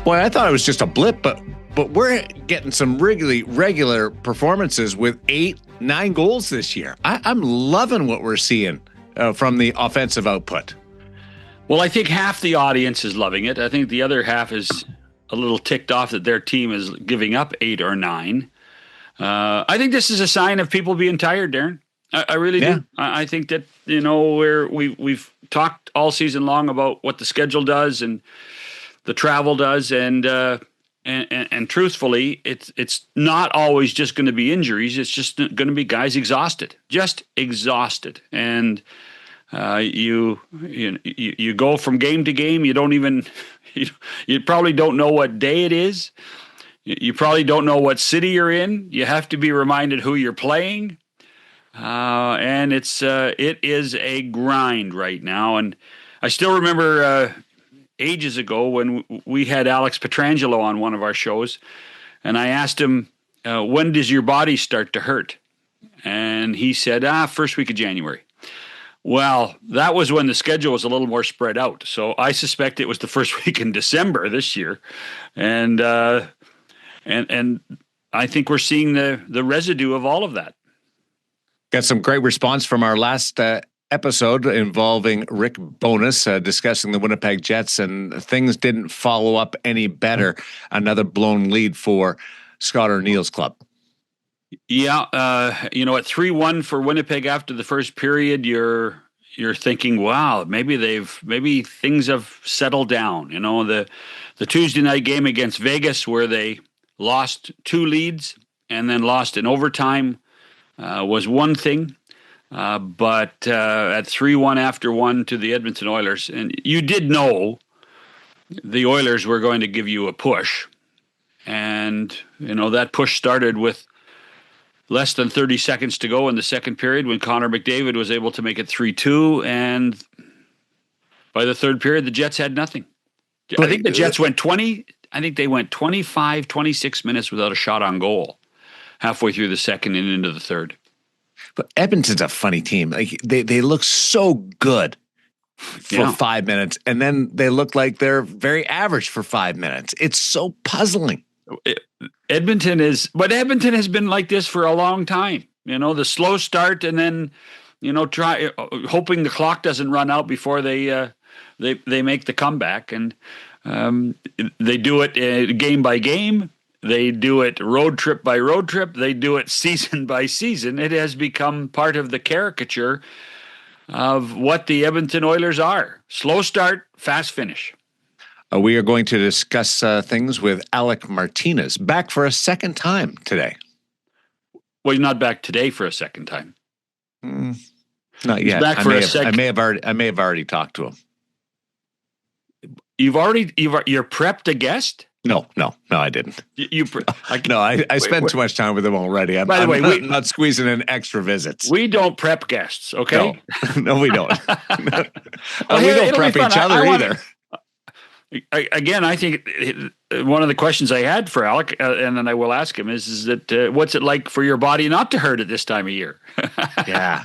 Boy, I thought it was just a blip, but we're getting some regular performances with 8-9 goals this year. I'm loving what we're seeing from the offensive output. Well, I think half the audience is loving it. I think the other half is a little ticked off that their team is giving up 8 or 9. I think this is a sign of people being tired, Daren. I really do. I think that, we've talked all season long about what the schedule does and the travel does, and truthfully, it's not always just going to be injuries. It's just going to be guys exhausted, and you go from game to game. You don't even you probably don't know what day it is. You probably don't know what city you're in. You have to be reminded who you're playing, and it is a grind right now. And I still remember ages ago when we had Alex Petrangelo on one of our shows, and I asked him, when does your body start to hurt? And he said, first week of January. Well, that was when the schedule was a little more spread out. So I suspect it was the first week in December this year. And I think we're seeing the residue of all of that. Got some great response from our last episode involving Rick Bowness discussing the Winnipeg Jets, and things didn't follow up any better. Another blown lead for Scott O'Neill's club. Yeah, at 3-1 for Winnipeg after the first period, you're thinking, wow, maybe things have settled down. The Tuesday night game against Vegas, where they lost 2 leads and then lost in overtime, was one thing. But at 3-1 after 1 to the Edmonton Oilers, and you did know the Oilers were going to give you a push. And, that push started with less than 30 seconds to go in the second period when Connor McDavid was able to make it 3-2. And by the third period, the Jets had nothing. I think the Jets went 25, 26 minutes without a shot on goal halfway through the second and into the third. But Edmonton's a funny team. Like they look so good for 5 minutes, and then they look like they're very average for 5 minutes. It's so puzzling. Edmonton has been like this for a long time. The slow start, and then try hoping the clock doesn't run out before they make the comeback, and they do it game by game. They do it road trip by road trip. They do it season by season. It has become part of the caricature of what the Edmonton Oilers are. Slow start, fast finish. We are going to discuss things with Alec Martinez, back for a second time today. Well, he's not back today for a second time. Not yet. Back for a second. I may have already talked to him. You're prepped a guest? No, I didn't. I spent too much time with him already. I'm not squeezing in extra visits. We don't prep guests, okay? No, we don't. We don't prep each other either. Again, I think one of the questions I had for Alec, and then I will ask him, is that what's it like for your body not to hurt at this time of year? Yeah.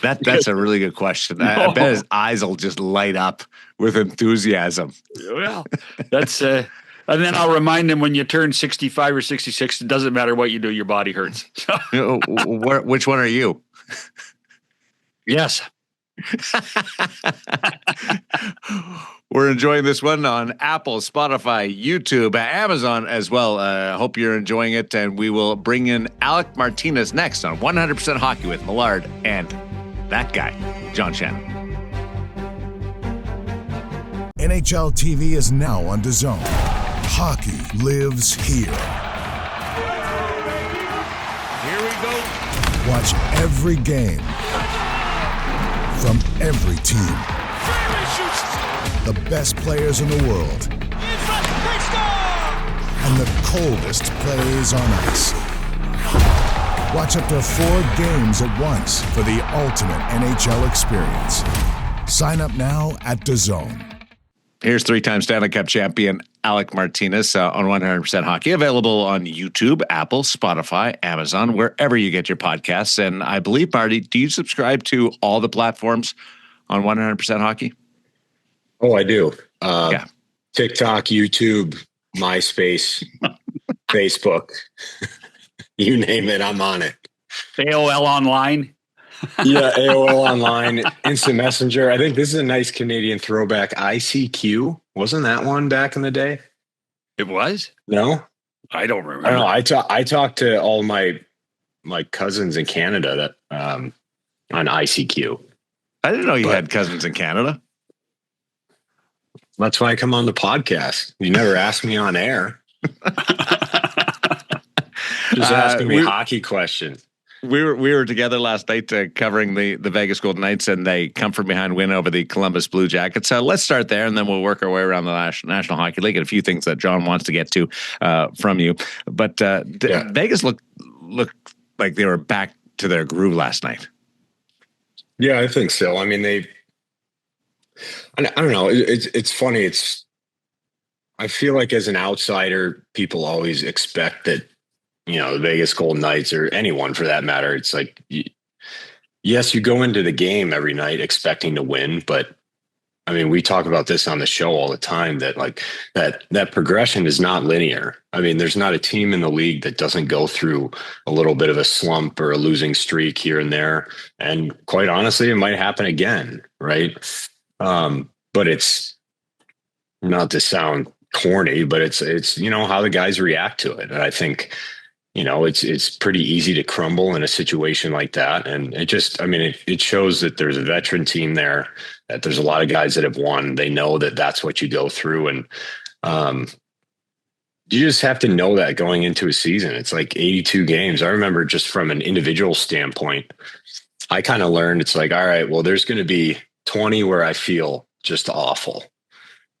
That's a really good question. No. I bet his eyes will just light up with enthusiasm. Well, that's and then I'll remind him, when you turn 65 or 66, it doesn't matter what you do, your body hurts. Which one are you? Yes. We're enjoying this one on Apple, Spotify, YouTube, Amazon as well. Hope you're enjoying it, and we will bring in Alec Martinez next on 100% Hockey with Millard and that guy, John Shannon. NHL TV is now on DAZN. Hockey lives here. Here we go. Watch every game from every team. The best players in the world. And the coldest plays on ice. Watch up to 4 games at once for the ultimate NHL experience. Sign up now at DAZN. Here's 3-time Stanley Cup champion Alec Martinez on 100% Hockey, available on YouTube, Apple, Spotify, Amazon, wherever you get your podcasts. And I believe, Marty, do you subscribe to all the platforms on 100% Hockey? Oh, I do. Yeah. TikTok, YouTube, MySpace, Facebook, you name it, I'm on it. AOL Online. Yeah, AOL Online, Instant Messenger. I think this is a nice Canadian throwback. ICQ, wasn't that one back in the day? It was? No, I don't remember. I don't know. I talked to all my cousins in Canada that on ICQ. I didn't know you had cousins in Canada. That's why I come on the podcast. You never asked me on air. Just asking me hockey questions. We were together last night covering the Vegas Golden Knights, and they come from behind win over the Columbus Blue Jackets. So let's start there, and then we'll work our way around the National Hockey League and a few things that John wants to get to from you. But Vegas looked like they were back to their groove last night. Yeah, I think so. I mean, I don't know. It's funny. I feel like as an outsider, people always expect that, the Vegas Golden Knights or anyone for that matter, it's like, yes, you go into the game every night expecting to win, but I mean, we talk about this on the show all the time that like that progression is not linear. I mean, there's not a team in the league that doesn't go through a little bit of a slump or a losing streak here and there. And quite honestly, it might happen again. Right. But it's not to sound corny, but it's, how the guys react to it. And I think, it's pretty easy to crumble in a situation like that. And it shows that there's a veteran team there, that there's a lot of guys that have won. They know that that's what you go through. And you just have to know that going into a season. It's like 82 games. I remember just from an individual standpoint, I kind of learned it's like, all right, well, there's going to be 20 where I feel just awful.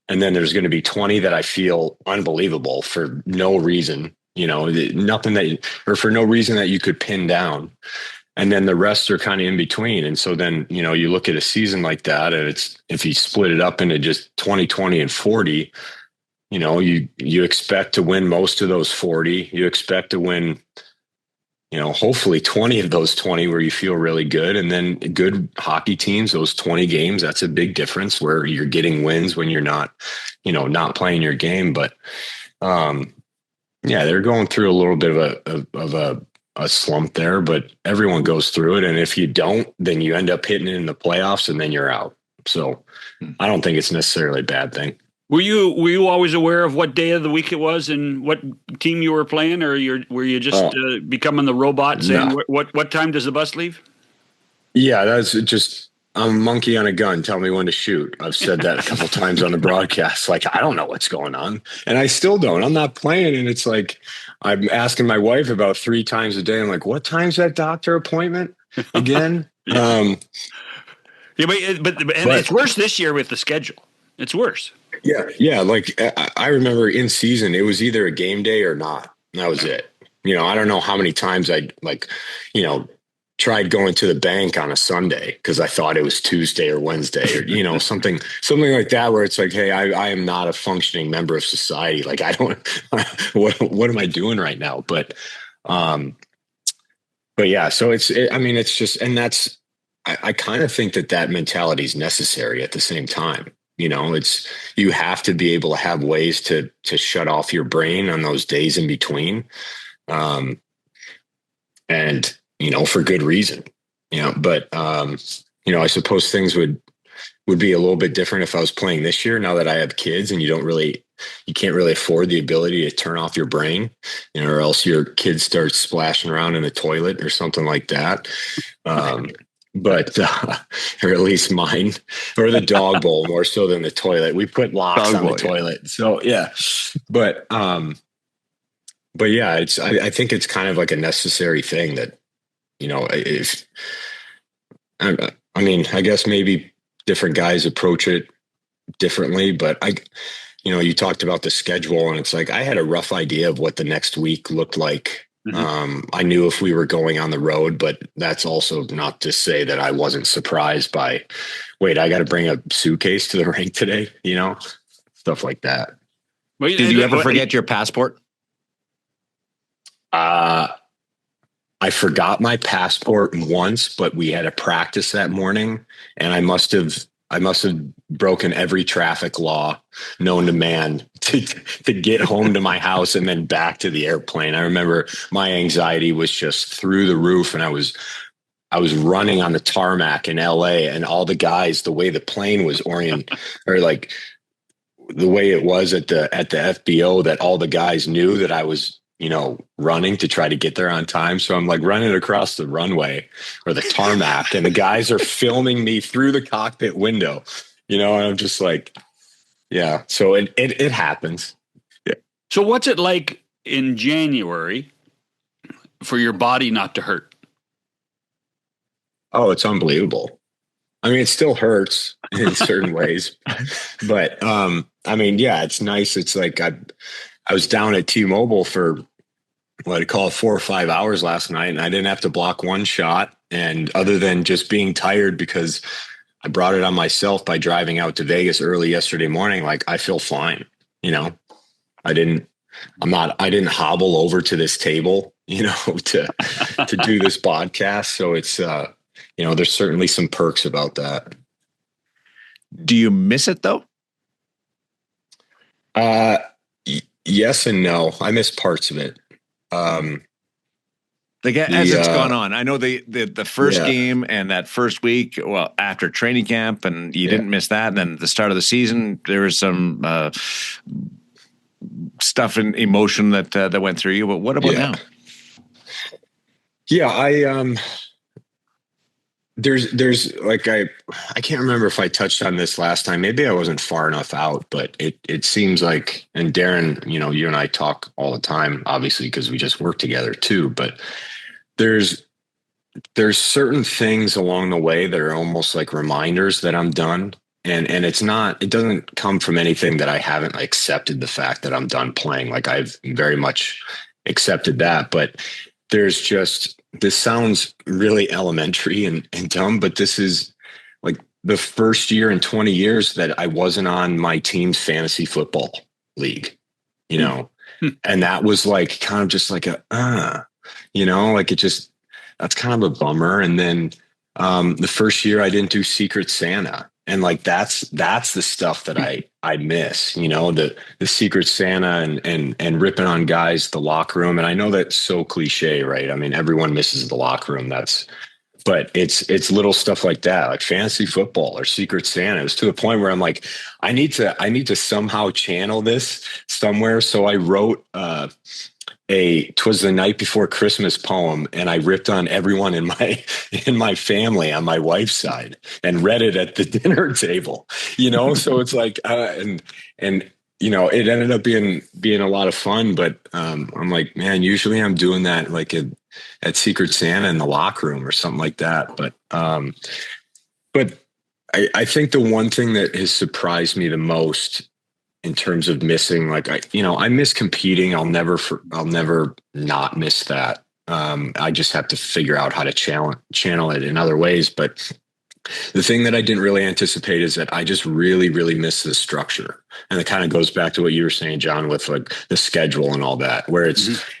And then there's going to be 20 that I feel unbelievable for no reason. Nothing for no reason that you could pin down. And then the rest are kind of in between. And so then, you look at a season like that, and if you split it up into just 20, 20 and 40, you expect to win most of those 40. You expect to win, hopefully 20 of those 20 where you feel really good. And then good hockey teams, those 20 games, that's a big difference where you're getting wins when you're not, not playing your game. But, yeah, they're going through a little bit of a slump there, but everyone goes through it. And if you don't, then you end up hitting it in the playoffs and then you're out. So I don't think it's necessarily a bad thing. Were you always aware of what day of the week it was and what team you were playing, or were you just becoming the robot saying, no. What time does the bus leave? Yeah, that's just, I'm a monkey on a gun. Tell me when to shoot. I've said that a couple times on the broadcast. Like, I don't know what's going on. And I still don't. I'm not playing. And it's like, I'm asking my wife about 3 times a day. I'm like, what time's that doctor appointment again? But it's worse this year with the schedule. It's worse. Yeah. Like I remember in season, it was either a game day or not. And that was it. I don't know how many times I tried going to the bank on a Sunday because I thought it was Tuesday or Wednesday or, something like that, where it's like, hey, I am not a functioning member of society. Like, I don't, what am I doing right now? But yeah, so it's just, and that's, I kind of think that mentality is necessary at the same time. You have to be able to have ways to shut off your brain on those days in between. And, for good reason, but, I suppose things would be a little bit different if I was playing this year, now that I have kids and you can't really afford the ability to turn off your brain, or else your kid starts splashing around in the toilet or something like that. But, or at least mine, or the dog bowl more so than the toilet. We put locks on the toilet. So yeah, but yeah, I think it's kind of like a necessary thing that, I guess maybe different guys approach it differently, but you talked about the schedule, and it's like, I had a rough idea of what the next week looked like. Mm-hmm. I knew if we were going on the road, but that's also not to say that I wasn't surprised by, wait, I got to bring a suitcase to the rink today, stuff like that. Did you ever forget your passport? I forgot my passport once, but we had a practice that morning, and I must have I must have broken every traffic law known to man to get home to my house and then back to the airplane. I remember my anxiety was just through the roof, and I was running on the tarmac in LA, and all the guys, the way the plane was oriented, or like the way it was at the FBO, that all the guys knew that I was, running to try to get there on time. So I'm like running across the runway or the tarmac, and the guys are filming me through the cockpit window, and I'm just like, yeah. So it happens. Yeah. So what's it like in January for your body not to hurt? Oh, it's unbelievable. I mean, it still hurts in certain ways, but yeah, it's nice. It's like I was down at T-Mobile for what I call 4 or 5 hours last night, and I didn't have to block one shot. And other than just being tired because I brought it on myself by driving out to Vegas early yesterday morning, like I feel fine. I didn't hobble over to this table, to do this podcast. So it's, there's certainly some perks about that. Do you miss it though? Yes and no. I miss parts of it. As it's gone on, I know the first game and that first week, well, after training camp, and you didn't miss that. And then the start of the season, there was some stuff and emotion that went through you. But what about now? Yeah, there's like, I can't remember if I touched on this last time. Maybe I wasn't far enough out, but it seems like, and Daren, you and I talk all the time, obviously, because we just work together too, but there's certain things along the way that are almost like reminders that I'm done. And it doesn't come from anything that I haven't accepted the fact that I'm done playing. Like I've very much accepted that, but this sounds really elementary and dumb, but this is like the first year in 20 years that I wasn't on my team's fantasy football league, and that was like kind of just like that's kind of a bummer. And then the first year I didn't do Secret Santa. And like, that's the stuff that I miss, the Secret Santa and ripping on guys, the locker room. And I know that's so cliche, right? I mean, everyone misses the locker room. But it's little stuff like that, like fantasy football or Secret Santa. It was to the point where I'm like, I need to somehow channel this somewhere. So I wrote, 'Twas the Night Before Christmas poem, and I ripped on everyone in my family on my wife's side and read it at the dinner table, so it's like, and it ended up being a lot of fun, but I'm like, man, usually I'm doing that like at Secret Santa in the locker room or something like that. But I think the one thing that has surprised me the most in terms of missing, like I miss competing. I'll never not miss that. I just have to figure out how to channel it in other ways. But the thing that I didn't really anticipate is that I just really, really miss the structure. And it kind of goes back to what you were saying, John, with like the schedule and all that, where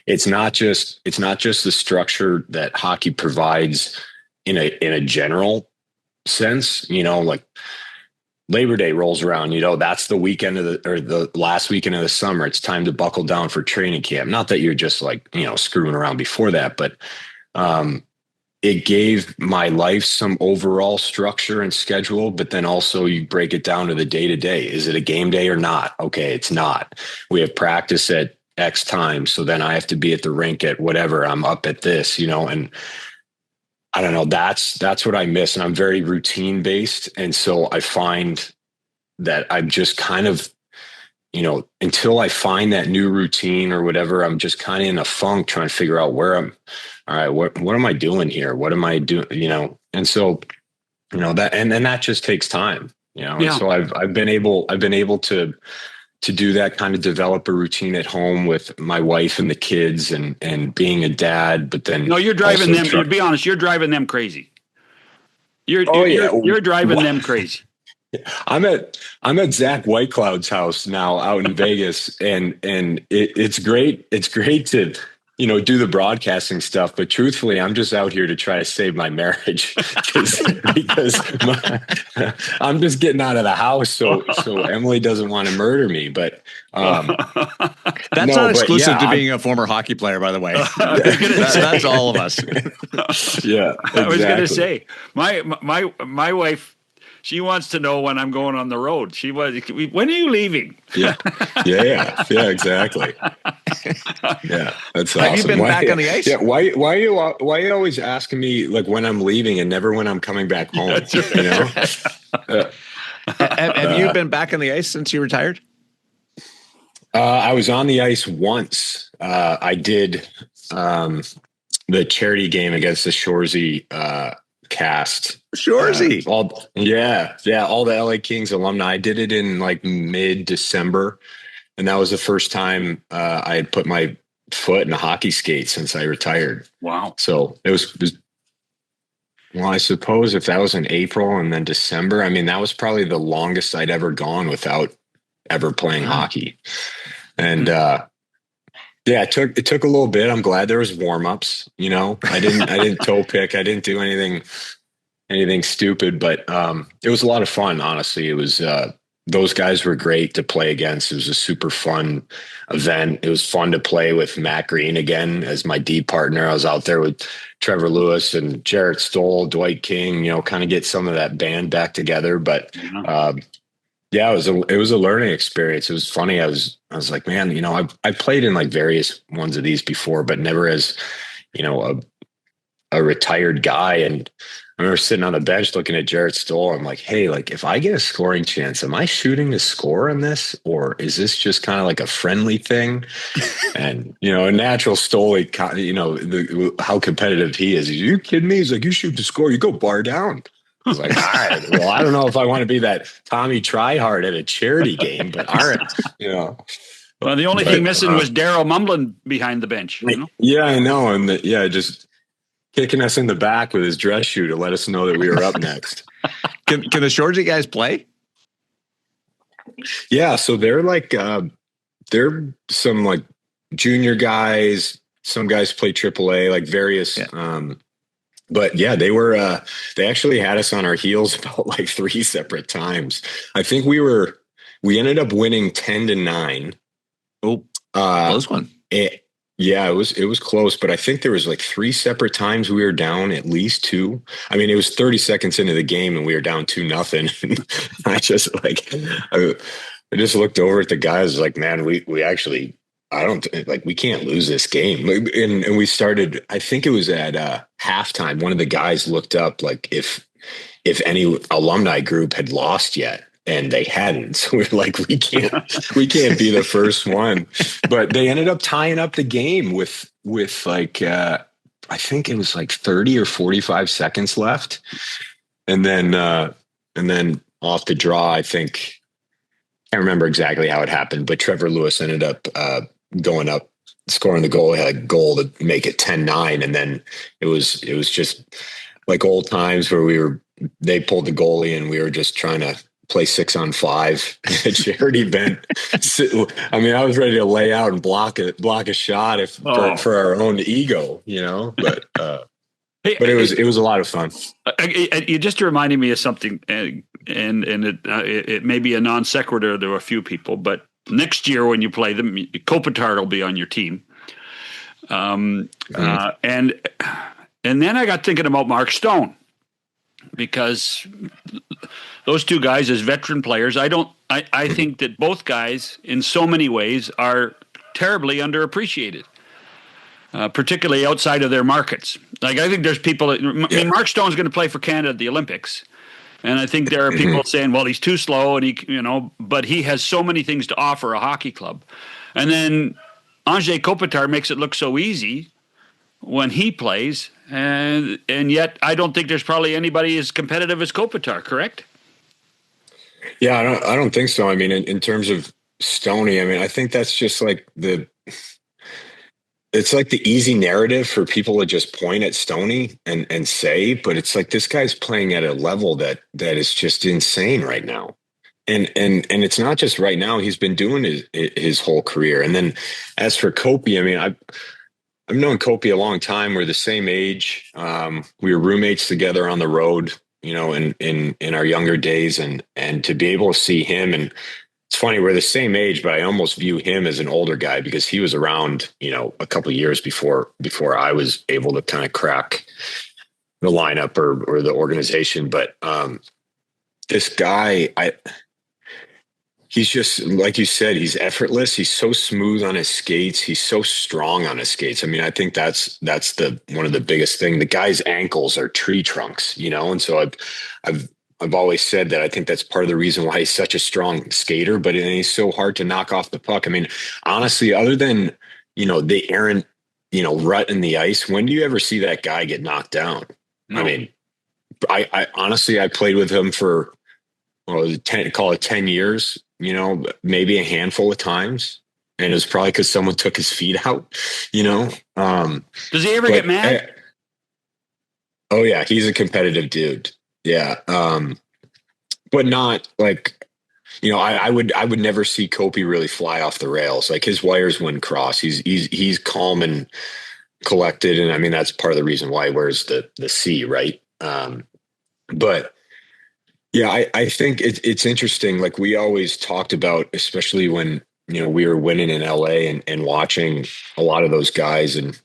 it's not just the structure that hockey provides in a general sense, like Labor Day rolls around, that's the weekend the last weekend of the summer. It's time to buckle down for training camp. Not that you're just like, screwing around before that, but it gave my life some overall structure and schedule, but then also you break it down to the day to day. Is it a game day or not? Okay, it's not. We have practice at X time. So then I have to be at the rink at whatever. I'm up at this, and I don't know. That's what I miss. And I'm very routine based. And so I find that I'm just kind of, until I find that new routine or whatever, I'm just kind of in a funk trying to figure out where I'm, all right, what am I doing here? What am I doing? And so, that, and then that just takes time, and so I've been able to do that, kind of develop a routine at home with my wife and the kids and being a dad, but then you're driving them, to be honest, you're driving them crazy. You're driving them crazy. I'm at Zach Whitecloud's house now out in Vegas, and it's great. It's great to, do the broadcasting stuff, but truthfully, I'm just out here to try to save my marriage because I'm just getting out of the house. So Emily doesn't want to murder me, but that's not exclusive to being a former hockey player, by the way. That's all of us. Yeah, exactly. I was going to say my wife, she wants to know when I'm going on the road. When are you leaving? Yeah, exactly. Yeah, that's awesome. Have you been back on the ice? Yeah, why are you always asking me like when I'm leaving and never when I'm coming back home? That's right. Have you been back on the ice since you retired? I was on the ice once. I did the charity game against the Shoresy cast. Shoresy. All the LA Kings alumni. I did it in like mid-December, and that was the first time I had put my foot in a hockey skate since I retired. Wow. So it was well, I suppose if that was in April and then December, I mean, that was probably the longest I'd ever gone without ever playing hockey. And it took a little bit. I'm glad there was warm-ups, I didn't toe pick. I didn't do anything stupid, but it was a lot of fun, honestly. It was those guys were great to play against. It was a super fun event. It was fun to play with Matt Green again as my D partner. I was out there with Trevor Lewis and Jarrett Stoll, Dwight King, kind of get some of that band back together. But it was a learning experience. It was funny. I was like, man, I played in like various ones of these before, but never as, a retired guy. And I remember sitting on the bench looking at Jarrett Stoll. I'm like, hey, like if I get a scoring chance, am I shooting to score on this? Or is this just kind of like a friendly thing? And, a natural Stoll, how competitive he is. Are you kidding me? He's like, you shoot to score, you go bar down. I was like, all right, well, I don't know if I want to be that Tommy Tryhard at a charity game, but all right, Well, the only thing missing was Darryl mumbling behind the bench. Yeah, I know. And just kicking us in the back with his dress shoe to let us know that we were up next. Can the Shoresy guys play? Yeah, so they're like they're some like junior guys. Some guys play AAA, like various. Yeah. But yeah, they actually had us on our heels about like 3 separate times. I think we ended up winning 10-9. Oh, close one. It was close, but I think there was like 3 separate times we were down at least 2. I mean, it was 30 seconds into the game and we were down 2-0. I just looked over at the guys like, man, we actually, we can't lose this game. And we started, I think it was at halftime. One of the guys looked up like if any alumni group had lost yet. And they hadn't. So we're like, we can't be the first one. But they ended up tying up the game with like, I think it was like 30 or 45 seconds left. And then off the draw, I think, I can't remember exactly how it happened, but Trevor Lewis ended up going up, scoring the goal to make it 10-9. And then it was just like old times where they pulled the goalie and we were just trying to play 6-on-5 at a charity event. I mean, I was ready to lay out and block a shot for our own ego, but it was a lot of fun. You just reminded me of something, and it may be a non sequitur to a few people, but next year when you play them, Kopitar will be on your team. And then I got thinking about Mark Stone, because those two guys as veteran players, I think that both guys in so many ways are terribly underappreciated, particularly outside of their markets. Like, I think there's people, Mark Stone's going to play for Canada at the Olympics. And I think there are people saying, well, he's too slow and but he has so many things to offer a hockey club. And then Andrzej Kopitar makes it look so easy when he plays. And yet I don't think there's probably anybody as competitive as Kopitar, correct? Yeah, I don't think so. I mean, in terms of Stoney, I mean, I think that's just like it's like the easy narrative for people to just point at Stoney and say, but it's like this guy's playing at a level that is just insane right now. And it's not just right now. He's been doing his whole career. And then as for Kopi, I mean, I've known Kopi a long time. We're the same age. We were roommates together on the road, in our younger days, and to be able to see him, and it's funny, we're the same age, but I almost view him as an older guy because he was around, a couple of years before I was able to kind of crack the lineup or the organization. But this guy, he's just, like you said, he's effortless. He's so smooth on his skates. He's so strong on his skates. I mean, I think that's one of the biggest thing. The guy's ankles are tree trunks, and so I've always said that I think that's part of the reason why he's such a strong skater, but he's so hard to knock off the puck. I mean, honestly, other than, the errant, rut in the ice, when do you ever see that guy get knocked down? No. I mean, I honestly, I played with him for, call it 10 years, maybe a handful of times. And it was probably because someone took his feet out, Does he ever get mad? Oh yeah. He's a competitive dude. Yeah. But not like, I would never see Kopi really fly off the rails. Like his wires wouldn't cross. He's calm and collected. And I mean, that's part of the reason why he wears the C, right? But yeah, I think it's interesting. Like we always talked about, especially when, we were winning in LA and watching a lot of those guys, and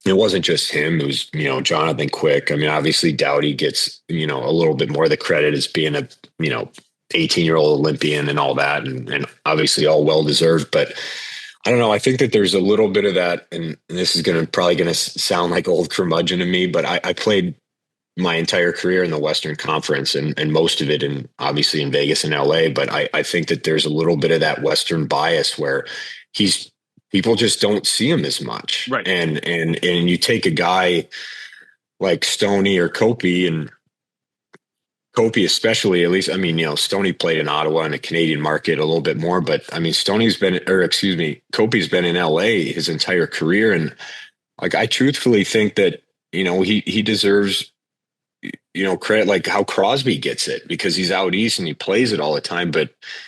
it wasn't just him. It was, Jonathan Quick. I mean, obviously Doughty gets, a little bit more of the credit as being a, 18-year-old Olympian and all that. And obviously all well-deserved, but I don't know. I think that there's a little bit of that. And this is probably going to sound like old curmudgeon to me, but I played my entire career in the Western Conference and most of it obviously in Vegas and LA. But I think that there's a little bit of that Western bias where people just don't see him as much. Right. And you take a guy like Stoney or Kopi, and Kopi especially, at least, I mean, Stoney played in Ottawa and a Canadian market a little bit more, but I mean, Kopi's been in LA his entire career. And like, I truthfully think that, he deserves, credit, like how Crosby gets it, because he's out East and he plays it all the time,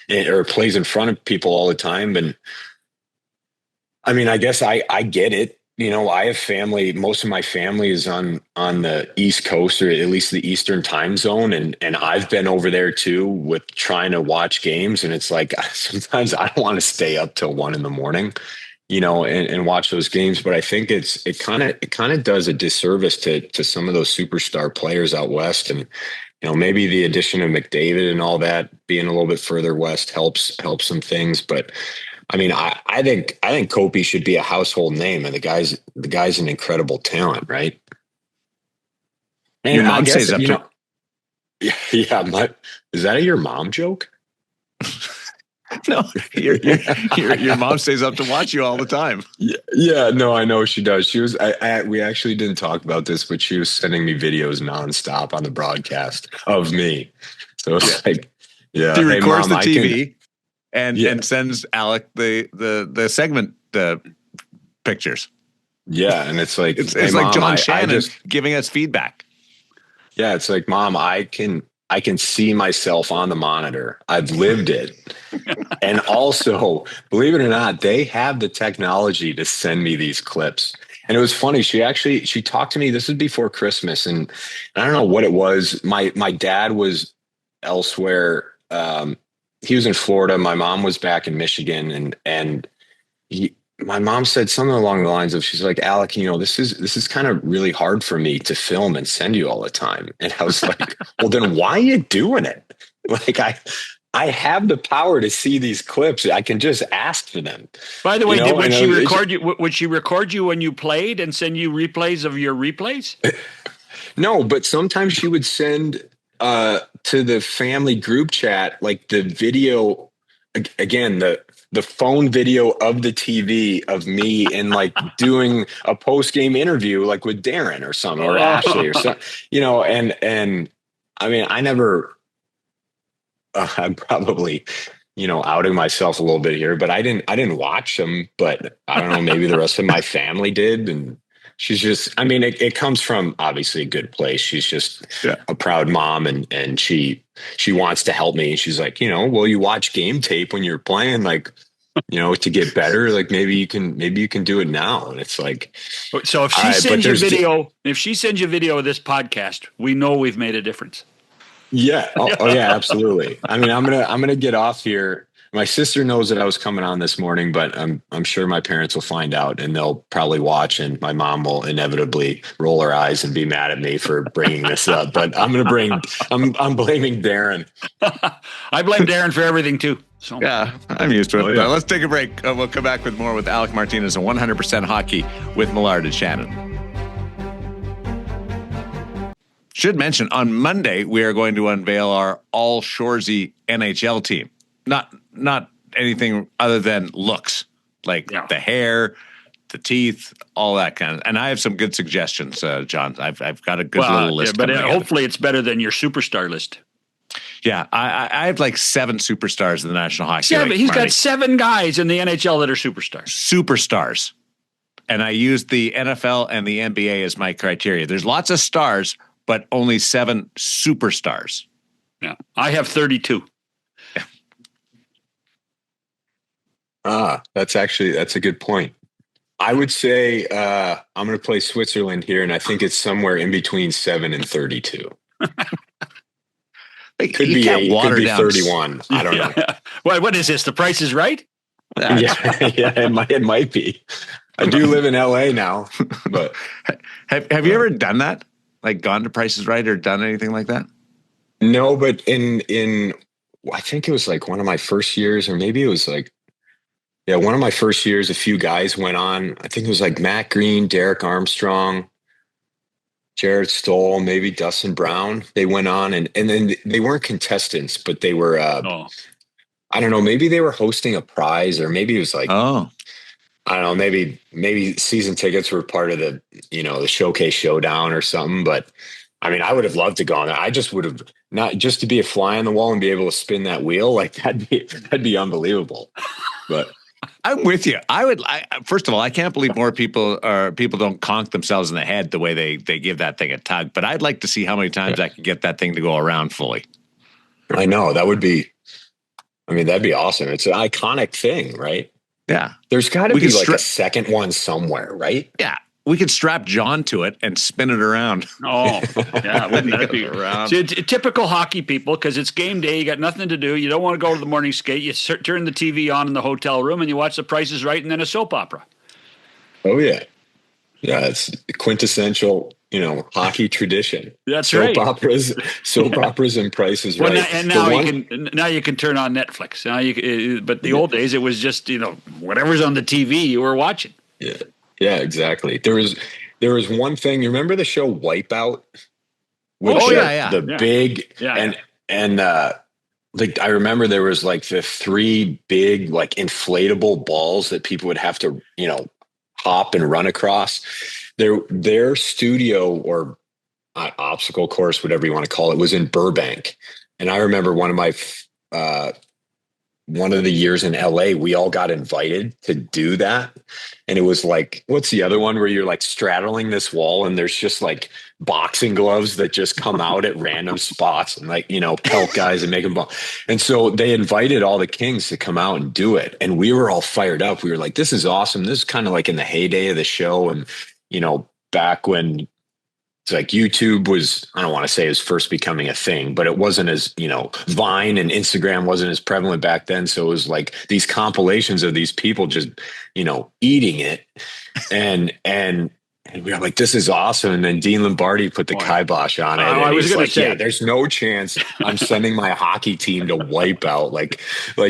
or plays in front of people all the time. And I mean, I guess I get it. I have family. Most of my family is on the East Coast, or at least the Eastern time zone. And I've been over there too with trying to watch games. And it's like, sometimes I don't want to stay up till 1 a.m, and watch those games. But I think it kind of does a disservice to some of those superstar players out West. And, maybe the addition of McDavid and all that being a little bit further West helps some things. But I mean, I think Kopi should be a household name, and the guy's an incredible talent, right? And your mom is up is that your mom joke? No, your mom stays up to watch you all the time. Yeah, no, I know she does. She was. We actually didn't talk about this, but she was sending me videos nonstop on the broadcast of me. So it's like, yeah, she records Mom, the TV. And sends Alec the segment pictures. Yeah, and it's like it's like Mom, John Shannon giving us feedback. Yeah, it's like, Mom, I can see myself on the monitor. I've lived it. And also, believe it or not, they have the technology to send me these clips. And it was funny. She talked to me. This was before Christmas, and I don't know what it was. My dad was elsewhere. He was in Florida. My mom was back in Michigan, and my mom said something along the lines of, she's like, Alec, this is kind of really hard for me to film and send you all the time. And I was like, well, then why are you doing it? Like I have the power to see these clips. I can just ask for them. By the way, would she record you when you played and send you replays of your replays? No, but sometimes she would send to the family group chat, like the video, again, the phone video of the TV of me and like doing a post-game interview, like with Daren or something, or Ashley or something, and I mean, I never, I'm probably, outing myself a little bit here, but I didn't watch them, but I don't know, maybe the rest of my family did. And she's just, I mean, it comes from obviously a good place. She's just a proud mom, and she wants to help me. She's like, well, you watch game tape when you're playing. Like, to get better. Like maybe you can do it now. And it's like, so if she sends you video of this podcast, we know we've made a difference. Yeah. Oh yeah, absolutely. I mean, I'm gonna get off here. My sister knows that I was coming on this morning, but I'm sure my parents will find out and they'll probably watch, and my mom will inevitably roll her eyes and be mad at me for bringing this up. But I'm blaming Daren. I blame Daren for everything too. So. Yeah, I'm used to it. Oh, yeah. Let's take a break. We'll come back with more with Alec Martinez and 100% Hockey with Millard and Shannon. Should mention, on Monday, we are going to unveil our all-Shoresy NHL team. Not anything other than looks, like the hair, the teeth, all that kind of. And I have some good suggestions, John. I've got a good little list. But hopefully it's better than your superstar list. Yeah, I have like 7 superstars in the National Hockey League. He's got 7 guys in the NHL that are superstars. Superstars. And I use the NFL and the NBA as my criteria. There's lots of stars, but only 7 superstars. Yeah, I have 32. That's a good point. I would say I'm going to play Switzerland here, and I think it's somewhere in between 7 and 32. It could be 31. I don't know. What is this? The Price is Right? Yeah, it might be. I do live in LA now, but have you ever done that? Like gone to Price is Right or done anything like that? No, but in I think it was like one of my first years, or maybe it was like one of my first years, a few guys went on. I think it was like Matt Green, Derek Armstrong, Jared Stoll, maybe Dustin Brown. They went on and then they weren't contestants, but they were, I don't know, maybe they were hosting a prize, or maybe it was like, I don't know, maybe season tickets were part of the, the Showcase Showdown or something. But I mean, I would have loved to go on there. I just would have, not just to be a fly on the wall and be able to spin that wheel. Like that'd be unbelievable. But I'm with you. First of all, I can't believe more people don't conk themselves in the head the way they give that thing a tug. But I'd like to see how many times I can get that thing to go around fully. I know that'd be awesome. It's an iconic thing, right? Yeah. There's got to be like a second one somewhere, right? Yeah. We could strap John to it and spin it around. Oh, yeah. Wouldn't that be around? So typical hockey people, because it's game day. You got nothing to do. You don't want to go to the morning skate. You turn the TV on in the hotel room and you watch The Price is Right and then a soap opera. Oh, yeah. Yeah, it's quintessential, hockey tradition. That's soap operas and Price is Right. And now you can turn on Netflix. But the old days, it was just, whatever's on the TV you were watching. Yeah. Yeah, exactly. There was one thing. You remember the show Wipeout? Big and like I remember there was like the 3 big like inflatable balls that people would have to hop and run across. Their studio or obstacle course, whatever you want to call it, was in Burbank, and I remember one of the years in LA, we all got invited to do that. And it was like, what's the other one where you're like straddling this wall and there's just like boxing gloves that just come out at random spots and like, pelt guys and make them ball. And so they invited all the Kings to come out and do it. And we were all fired up. We were like, this is awesome. This is kind of like in the heyday of the show. And, back when it's like YouTube was, I don't want to say it was first becoming a thing, but it wasn't as, Vine and Instagram wasn't as prevalent back then. So it was like these compilations of these people just, eating it. And we were like, this is awesome. And then Dean Lombardi put the kibosh on it. I was going to say, there's no chance I'm sending my hockey team to Wipeout, like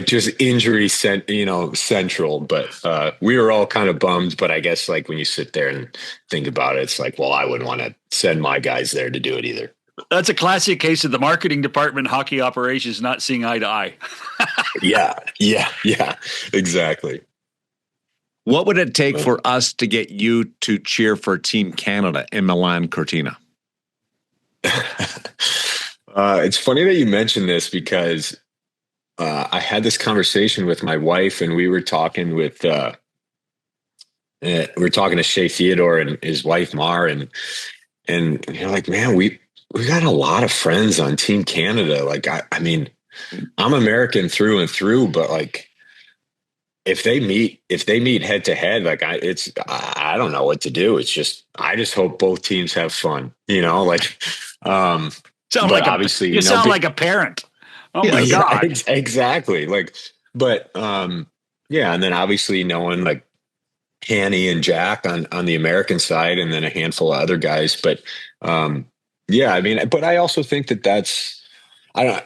just injury central. But we were all kind of bummed. But I guess like when you sit there and think about it, it's like, well, I wouldn't want to send my guys there to do it either. That's a classic case of the marketing department, hockey operations not seeing eye to eye. Yeah, exactly. What would it take for us to get you to cheer for Team Canada in Milan Cortina? It's funny that you mentioned this because I had this conversation with my wife, and we were talking to Shea Theodore and his wife Mar, and like, man, we got a lot of friends on Team Canada. Like, I mean, I'm American through and through, but like, if they meet head to head, like I don't know what to do. It's just, I just hope both teams have fun, Sound but like obviously, you sound like a parent. Oh my God. exactly. Yeah. And then obviously knowing like Hanny and Jack on the American side, and then a handful of other guys. But, yeah, I mean, but I also think I don't,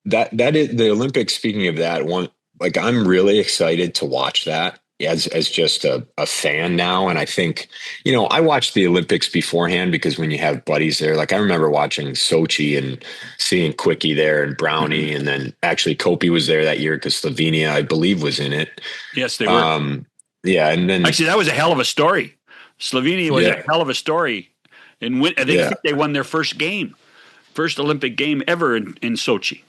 that is the Olympics. Speaking of that one, like I'm really excited to watch that as just a fan now. And I think, I watched the Olympics beforehand because when you have buddies there, like I remember watching Sochi and seeing Quickie there and Brownie. And then actually Kopi was there that year because Slovenia, I believe, was in it. Yes, they were. Yeah. And then actually, that was a hell of a story. Slovenia was a hell of a story. And I think they won their first Olympic game ever in Sochi.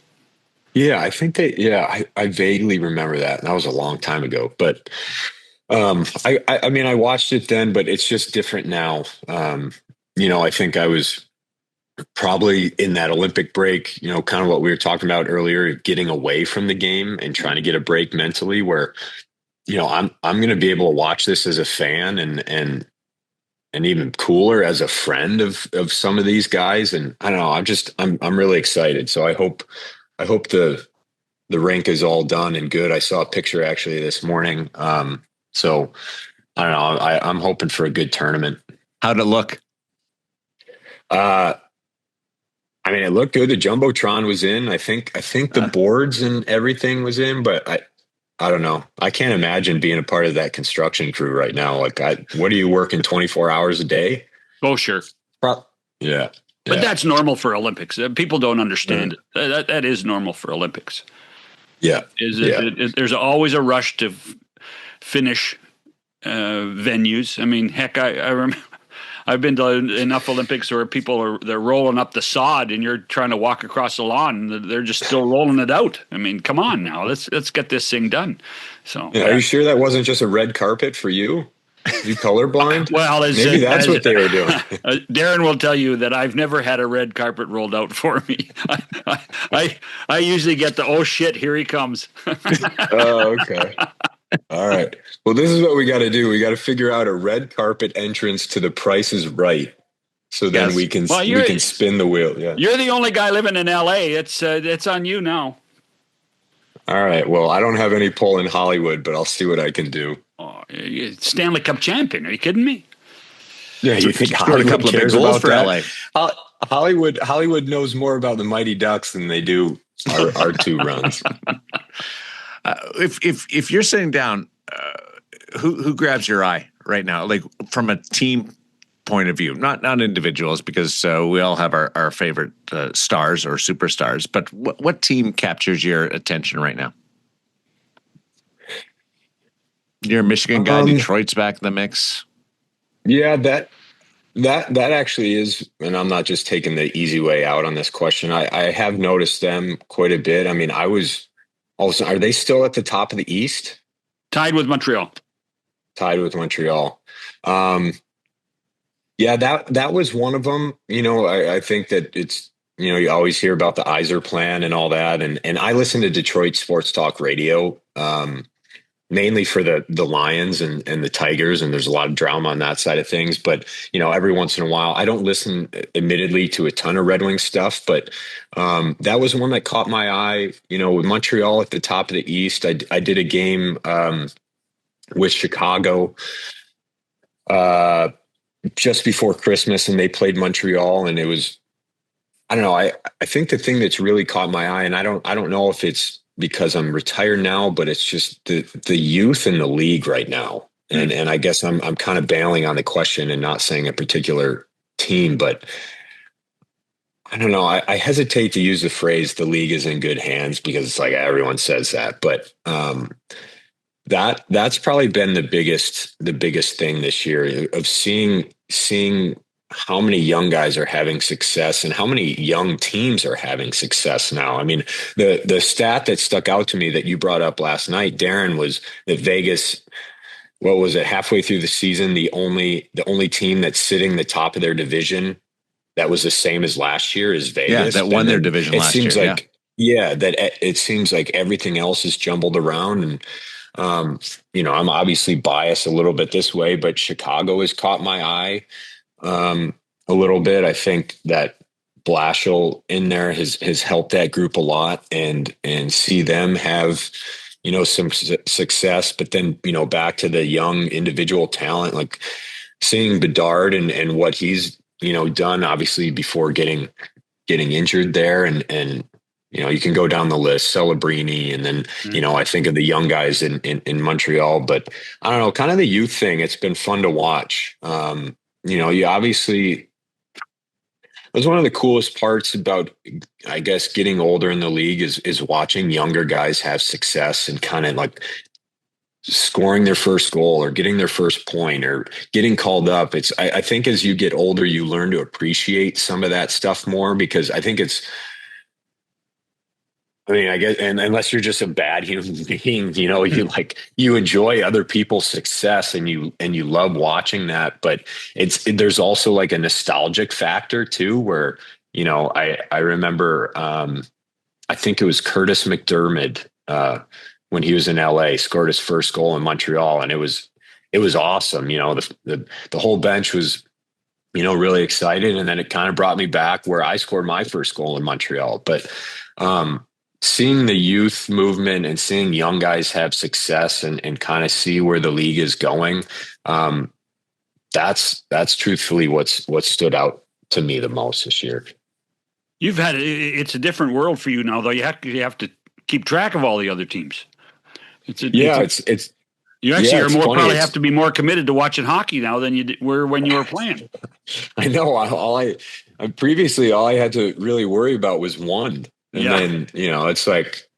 Yeah, I think I vaguely remember that. That was a long time ago, but I mean, I watched it then, but it's just different now. I think I was probably in that Olympic break, kind of what we were talking about earlier, getting away from the game and trying to get a break mentally where, I'm going to be able to watch this as a fan and even cooler as a friend of some of these guys. And I don't know, I'm really excited. So I hope the rink is all done and good. I saw a picture actually this morning. So I don't know. I'm hoping for a good tournament. How'd it look? I mean, it looked good. The Jumbotron was in. I think the boards and everything was in, but I don't know. I can't imagine being a part of that construction crew right now. Like, what are you working 24 hours a day? Oh, sure. Yeah. But that's normal for Olympics. People don't understand it. That is normal for Olympics. Yeah. There's always a rush to finish venues. I mean, heck, I remember I've been to enough Olympics where they're rolling up the sod and you're trying to walk across the lawn and they're just still rolling it out. I mean, come on now, let's get this thing done. So, are you sure that wasn't just a red carpet for you? You colorblind? Well, maybe that's what they were doing. Daren will tell you that I've never had a red carpet rolled out for me. I usually get the, oh shit, here he comes. Oh, okay. All right. Well, this is what we got to do. We got to figure out a red carpet entrance to The Price is Right. So then we can spin the wheel. Yeah. You're the only guy living in LA. It's on you now. All right. Well, I don't have any pull in Hollywood, but I'll see what I can do. Oh, Stanley Cup champion. Are you kidding me? Yeah, you think Hollywood a couple of big goals for LA? Hollywood knows more about the Mighty Ducks than they do our two runs. If you're sitting down, who grabs your eye right now? Like from a team point of view, not individuals, because we all have our favorite stars or superstars. But what team captures your attention right now? You're a Michigan guy. Detroit's back in the mix. Yeah, that actually is, and I'm not just taking the easy way out on this question. I have noticed them quite a bit. I mean, are they still at the top of the East? Tied with Montreal. Yeah, that was one of them. I think that it's, you always hear about the Iser plan and all that. And I listen to Detroit Sports Talk Radio, mainly for the Lions and the Tigers. And there's a lot of drama on that side of things. But, every once in a while, I don't listen admittedly to a ton of Red Wings stuff, but that was one that caught my eye, with Montreal at the top of the East. I did a game with Chicago just before Christmas, and they played Montreal, and it was, I don't know. I think the thing that's really caught my eye, and I don't know if it's because I'm retired now, but it's just the youth in the league right now. And I guess I'm kind of bailing on the question and not saying a particular team, but I don't know. I hesitate to use the phrase "the league is in good hands" because it's like everyone says that, but that's probably been the biggest thing this year of seeing how many young guys are having success and how many young teams are having success now. I mean, the stat that stuck out to me that you brought up last night, Daren, was that Vegas, what was it, halfway through the season, the only team that's sitting the top of their division that was the same as last year is Vegas. Yeah, that won their division last year. That it seems like everything else is jumbled around. And I'm obviously biased a little bit this way, but Chicago has caught my eye a little bit. I think that Blashill in there has helped that group a lot, and see them have some success. But then back to the young individual talent, like seeing Bedard and what he's done, obviously before getting injured there, and you can go down the list, Celebrini, and then I think of the young guys in Montreal. But I don't know, kind of the youth thing. It's been fun to watch. You obviously. It was one of the coolest parts about, I guess, getting older in the league is watching younger guys have success and kind of like scoring their first goal or getting their first point or getting called up. I think as you get older, you learn to appreciate some of that stuff more, because I think I guess, and unless you're just a bad human being, you enjoy other people's success and you love watching that. But there's also like a nostalgic factor too, where, I remember, I think it was Curtis McDermott, when he was in LA, scored his first goal in Montreal. And it was awesome. The whole bench was, really excited. And then it kind of brought me back where I scored my first goal in Montreal. But, seeing the youth movement and seeing young guys have success and kind of see where the league is going, that's truthfully what stood out to me the most this year. It's a different world for you now, though. You have to keep track of all the other teams. You probably have to be more committed to watching hockey now than you were when you were playing. I know. Previously all I had to really worry about was one. And then, it's like,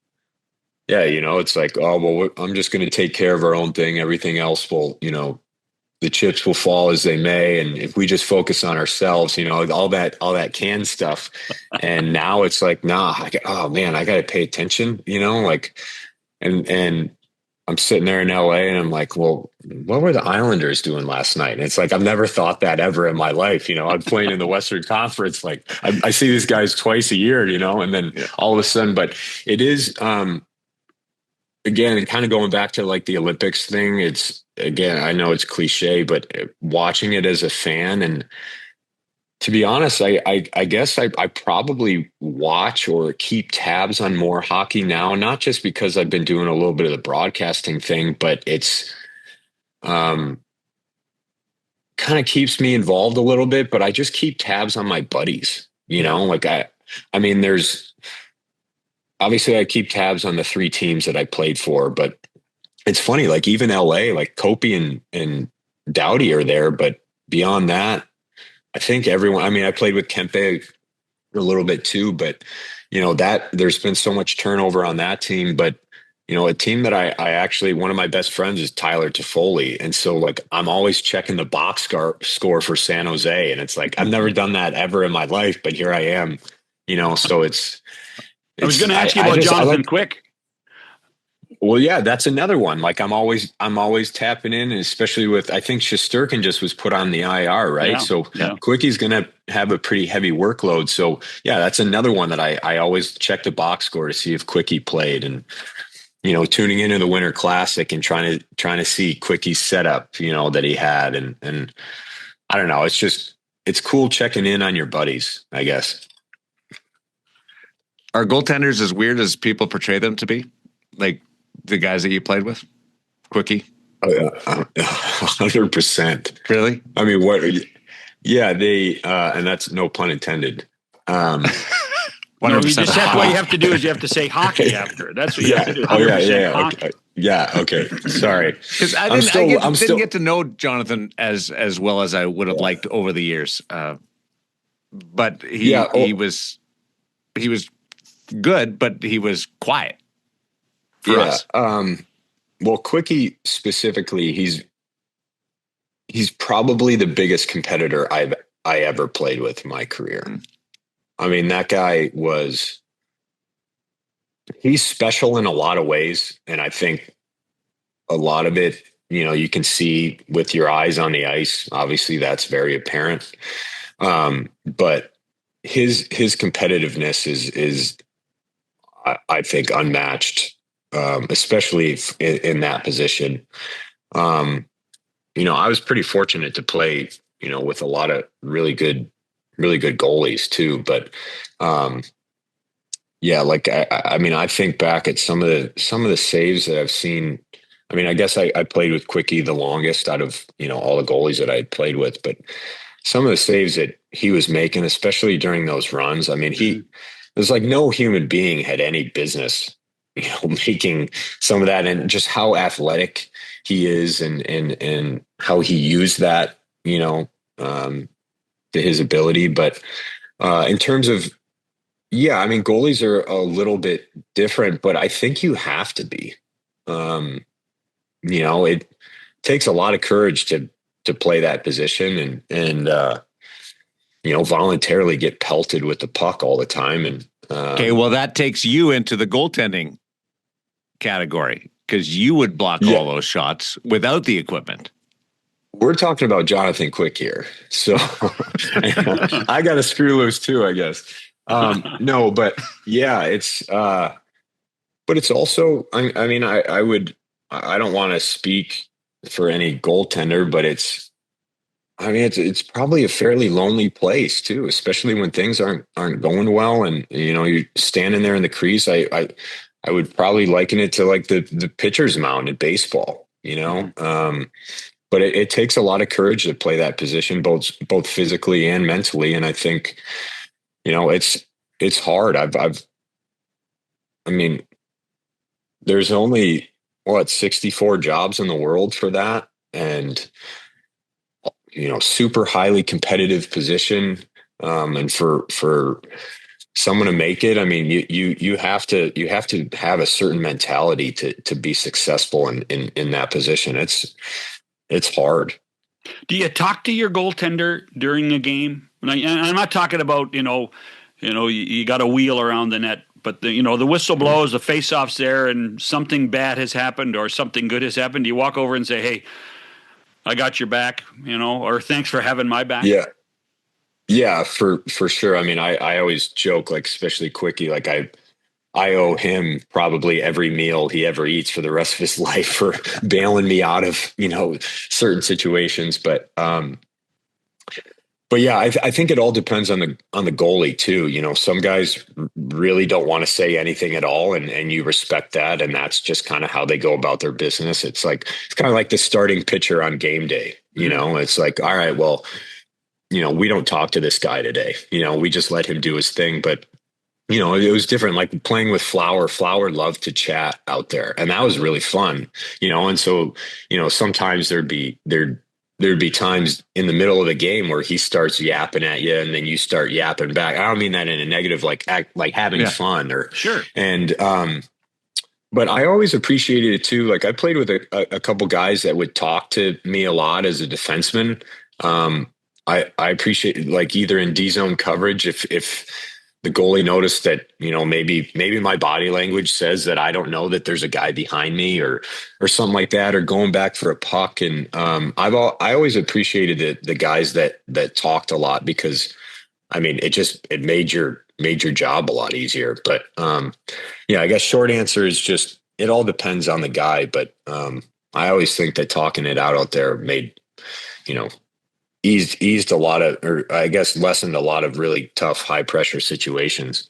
it's like, oh, well, I'm just going to take care of our own thing. Everything else will, the chips will fall as they may. And if we just focus on ourselves, all that canned stuff. And now it's like, nah, oh man, I got to pay attention, and I'm sitting there in LA and I'm like, well, what were the Islanders doing last night? And it's like, I've never thought that ever in my life. I'm playing in the Western Conference. Like I see these guys twice a year, and then all of a sudden, but it is, again, kind of going back to like the Olympics thing. It's, again, I know it's cliche, but watching it as a fan, and to be honest, I guess I probably watch or keep tabs on more hockey now, not just because I've been doing a little bit of the broadcasting thing, but it's kind of keeps me involved a little bit, but I just keep tabs on my buddies, there's obviously I keep tabs on the 3 teams that I played for, but it's funny, like even LA, like Kopi and Doughty are there, but beyond that, I think everyone, I played with Kempe a little bit too, but that there's been so much turnover on that team. But a team that I actually, one of my best friends is Tyler Toffoli, and so like I'm always checking the box score for San Jose, and it's like I've never done that ever in my life, but here I am. So it's I was going to ask you about Jonathan Quick. Well, yeah, that's another one. Like I'm always tapping in, and especially with, I think Shesterkin just was put on the IR, right? Yeah, so Quickie's going to have a pretty heavy workload. So yeah, that's another one that I always check the box score to see if Quickie played, and tuning into the Winter Classic and trying to see Quickie's setup, that he had, and I don't know. It's cool checking in on your buddies, I guess. Are goaltenders as weird as people portray them to be? Like the guys that you played with? Quickie? 100%. Really? What? Yeah, they, and that's no pun intended. 100%. What you have to do is you have to say hockey after. That's what you have to do. 100% hockey. Okay. Yeah. Okay. Sorry. Because I didn't get to know Jonathan as well as I would have liked over the years. But he was good, but he was quiet. For us. Well, Quickie specifically, he's probably the biggest competitor I ever played with in my career. That guy he's special in a lot of ways. And I think a lot of it, you can see with your eyes on the ice. Obviously that's very apparent. But his competitiveness is I think unmatched especially in that position. I was pretty fortunate to play, with a lot of really good goalies too. But yeah, like I mean, I think back at some of the saves that I've seen. I mean, I guess I played with Quickie the longest out of all the goalies that I played with, but some of the saves that he was making, especially during those runs, I mean, there's like no human being had any business, making some of that, and just how athletic he is, and how he used that, to his ability. But in terms of, yeah, I mean, goalies are a little bit different, but I think you have to be. It takes a lot of courage to play that position and voluntarily get pelted with the puck all the time. And okay, well, that takes you into the goaltending category, because you would block all those shots without the equipment. We're talking about Jonathan Quick here, so I got to screw loose too, I guess. No, but yeah, but it's also, I mean, I don't want to speak for any goaltender, but it's probably a fairly lonely place too, especially when things aren't going well, and you're standing there in the crease. I would probably liken it to like the pitcher's mound in baseball, but it takes a lot of courage to play that position, both physically and mentally. And I think, it's hard. I mean, there's only 64 jobs in the world for that. And, super highly competitive position. And for someone to make it, I mean, you have to have a certain mentality to be successful in that position. It's hard. Do you talk to your goaltender during a game? And I'm not talking about, you got a wheel around the net, but the whistle blows, the face-off's there, and something bad has happened or something good has happened. Do you walk over and say, "Hey, I got your back," or "Thanks for having my back"? Yeah. Yeah, for sure. I mean, I always joke, like, especially Quickie, like I owe him probably every meal he ever eats for the rest of his life for bailing me out of, certain situations. But yeah, I think it all depends on the goalie too. Some guys really don't want to say anything at all, and you respect that, and that's just kind of how they go about their business. It's kind of like the starting pitcher on game day. It's like, all right, well, we don't talk to this guy today. We just let him do his thing. But it was different. Like playing with Flower. Flower loved to chat out there, and that was really fun. And so sometimes there'd be times in the middle of the game where he starts yapping at you, and then you start yapping back. I don't mean that in a negative, like having fun or sure. And but I always appreciated it too. Like I played with a couple guys that would talk to me a lot as a defenseman. I appreciate, like, either in D zone coverage, if the goalie noticed that, maybe my body language says that I don't know that there's a guy behind me or something like that, or going back for a puck. And I always appreciated the guys that talked a lot, because I mean, it made your job a lot easier. But yeah, I guess short answer is just, it all depends on the guy. But I always think that talking it out there made, eased a lot of, or I guess lessened a lot of really tough, high pressure situations.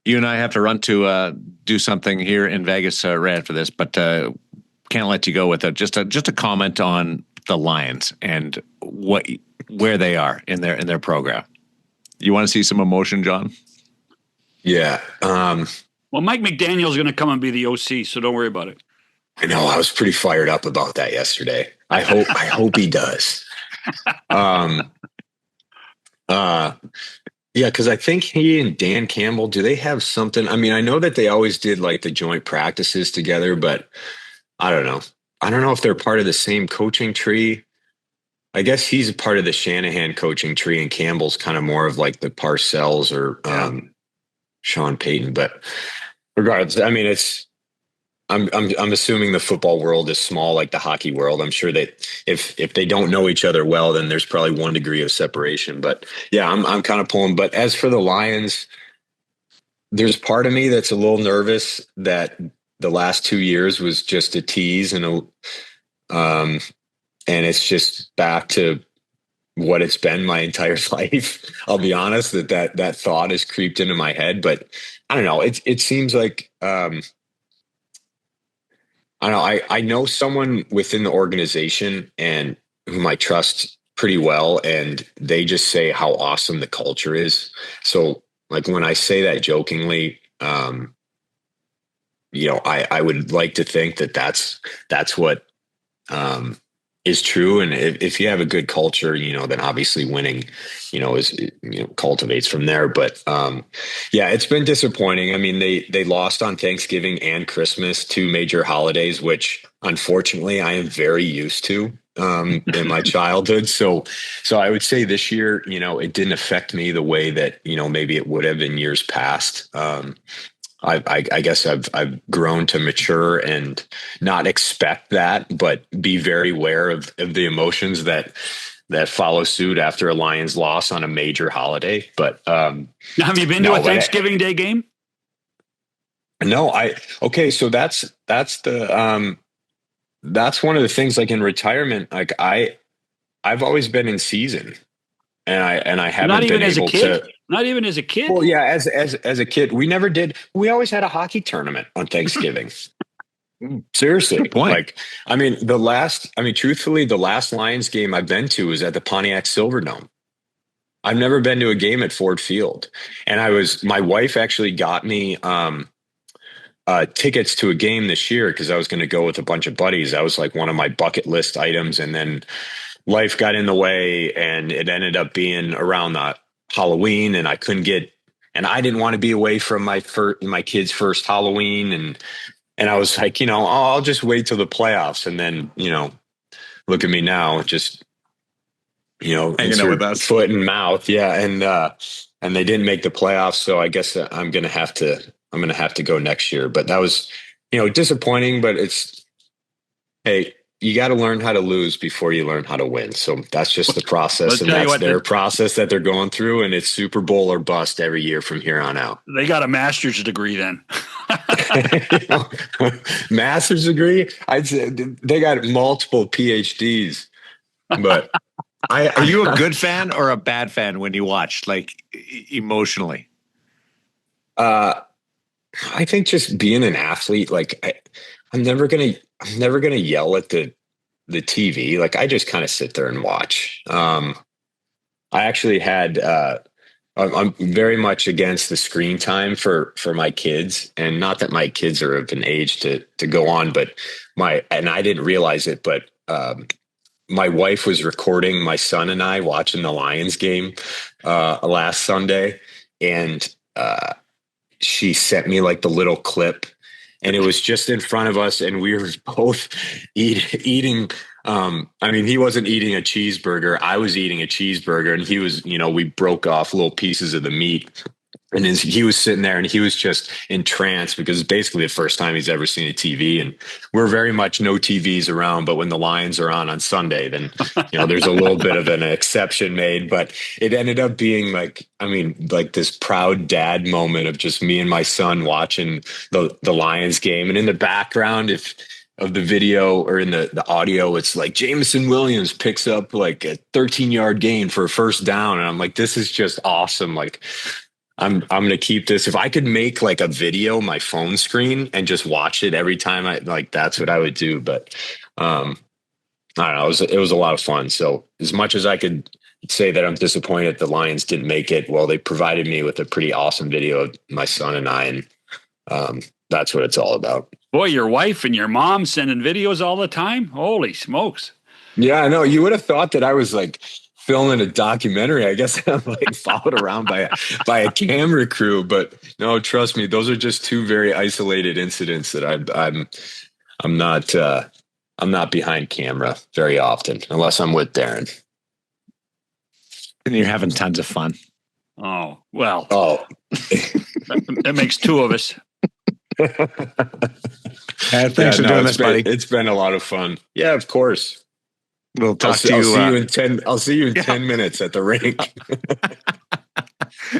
You and I have to run to do something here in Vegas, Rand, for this, but can't let you go without just a comment on the Lions and where they are in their program. You want to see some emotion, John? Yeah. Well, Mike McDaniel's going to come and be the OC, so don't worry about it. I know. I was pretty fired up about that yesterday. I hope he does. Yeah, because I think he and Dan Campbell, do they have something? I mean, I know that they always did like the joint practices together, but I don't know. I don't know if they're part of the same coaching tree. I guess he's a part of the Shanahan coaching tree, and Campbell's kind of more of like the Parcells or Sean Payton. But regardless, I mean, I'm assuming the football world is small, like the hockey world. I'm sure that if they don't know each other well, then there's probably 1 degree of separation. But yeah, I'm kind of pulling. But as for the Lions, there's part of me that's a little nervous that the last 2 years was just a tease and it's just back to what it's been my entire life. I'll be honest that thought has creeped into my head, but I don't know. It seems like, I don't know. I know someone within the organization and whom I trust pretty well, and they just say how awesome the culture is. So like when I say that jokingly, I would like to think that that's what is true. And if you have a good culture, then obviously winning, cultivates from there. But it's been disappointing. I mean, they lost on Thanksgiving and Christmas, 2 major holidays, which unfortunately I am very used to in my childhood. So I would say this year, it didn't affect me the way that, maybe it would have in years past. I guess I've grown to mature and not expect that, but be very aware of the emotions that follow suit after a Lions loss on a major holiday. But now, have you been to a Thanksgiving Day game? No, so that's one of the things, like in retirement, like I've always been in season. And I haven't been able to. Not even as a kid. Well, yeah, as a kid, we never did. We always had a hockey tournament on Thanksgiving. Seriously, good point. Truthfully, the last Lions game I've been to was at the Pontiac Silverdome. I've never been to a game at Ford Field, and my wife actually got me tickets to a game this year because I was going to go with a bunch of buddies. That was like one of my bucket list items, and then life got in the way, and it ended up being around Halloween, and I didn't want to be away from my kid's first Halloween, and I was like, I'll just wait till the playoffs, and then look at me now, just hanging out with us, foot and mouth, yeah, and they didn't make the playoffs, so I guess I'm gonna have to go next year. But that was disappointing, but hey. You got to learn how to lose before you learn how to win. So that's just the process, and that's their process that they're going through. And it's Super Bowl or bust every year from here on out. They got a master's degree then. Master's degree? I'd say they got multiple PhDs. But are you a good fan or a bad fan when you watch, like emotionally? I think just being an athlete, like I'm never gonna yell at the TV. Like I just kind of sit there and watch. I actually had I'm very much against the screen time for my kids, and not that my kids are of an age to go on, but and I didn't realize it, but my wife was recording my son and I watching the Lions game last Sunday, and she sent me like the little clip. And it was just in front of us, and we were both eating. He wasn't eating a cheeseburger. I was eating a cheeseburger, and he was, we broke off little pieces of the meat. And he was sitting there, and he was just entranced because it's basically the first time he's ever seen a TV. And we're very much no TVs around, but when the Lions are on Sunday, then there's a little bit of an exception made. But it ended up being like this proud dad moment of just me and my son watching the Lions game, and in the background, of the video or in the audio, it's like Jameson Williams picks up like a 13-yard gain for a first down, and I'm like, this is just awesome. Like, I'm going to keep this. If I could make like a video, my phone screen, and just watch it every time that's what I would do. But I don't know. It was a lot of fun. So as much as I could say that I'm disappointed the Lions didn't make it, well, they provided me with a pretty awesome video of my son and I, and that's what it's all about. Boy, your wife and your mom sending videos all the time. Holy smokes. Yeah, I know. You would have thought that I was like filming a documentary. I guess I'm like followed around by a camera crew, but no, trust me, those are just 2 very isolated incidents that I'm not behind camera very often, unless I'm with Daren. And you're having tons of fun. Oh, well. Oh, that makes 2 of us. Thanks for doing this, buddy. It's been a lot of fun. Yeah, of course. We'll talk to you. I'll see you in 10 minutes at the rink.